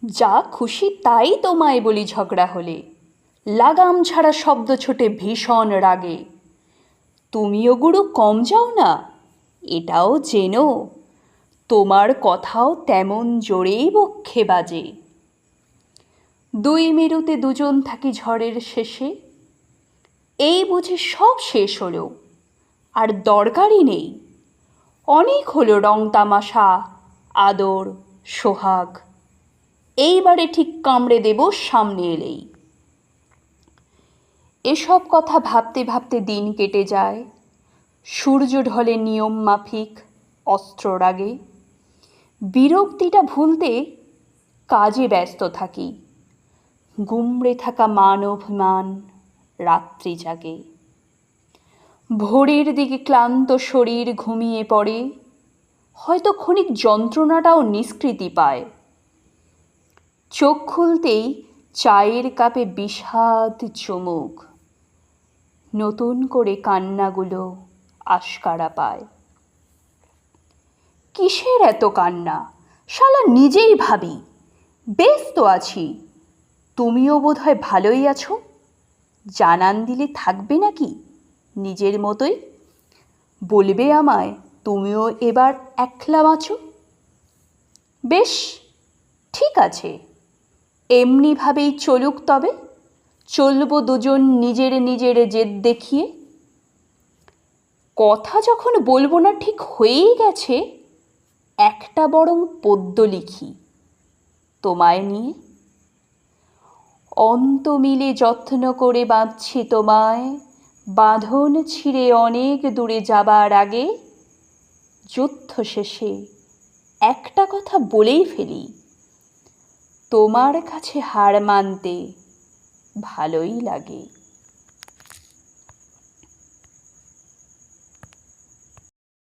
যা খুশি তাই তোমায় বলি ঝগড়া হলে, লাগাম ছাড়া শব্দ ছোটে ভীষণ রাগে। তুমিও গুরু কম যাও না, এটাও জেনো, তোমার কথাও তেমন জোরেই বক্ষে বাজে। দুই মেরুতে দুজন থাকি ঝড়ের শেষে, এই বুঝি সব শেষ হলো, আর দরকারই নেই। অনেক হলো রং তামাশা, আদর, সোহাগ, এইবারে ঠিক কামড়ে দেব সামনে এলেই। এসব কথা ভাবতে ভাবতে দিন কেটে যায়, সূর্য ঢলে নিয়ম মাফিক অস্ত্রর আগে। বিরক্তিটা ভুলতে কাজে ব্যস্ত থাকি, গুমড়ে থাকা মান অভিমান রাত্রি জাগে। ভোরের দিকে ক্লান্ত শরীর ঘুমিয়ে পড়ে, হয়তো ক্ষণিক যন্ত্রণাটাও নিষ্কৃতি পায়। চোখ খুলতেই চায়ের কাপে বিষাদ চুমুক, নতুন করে কান্নাগুলো আশকারা পায়। কিসের এত কান্না, শালা নিজেই ভাবি, বেশ তো আছি। তুমিও বোধহয় ভালোই আছো, জানান দিলে থাকবে নাকি নিজের মতোই? বলবে আমায় তুমিও এবার একলা বাঁচো। বেশ, ঠিক আছে, এমনিভাবেই চলুক তবে, চলবো দুজন নিজের নিজের জেদ দেখিয়ে। কথা যখন বলবো না ঠিক হয়েই গেছে, একটা বরং পদ্য লিখি তোমায় নিয়ে। অন্ত মিলে যত্ন করে বাঁধছি তোমায়, বাঁধন ছিঁড়ে অনেক দূরে যাবার আগে। যুদ্ধ শেষে একটা কথা বলেই ফেলি, তোমার কাছে হার মানতে ভালোই লাগে।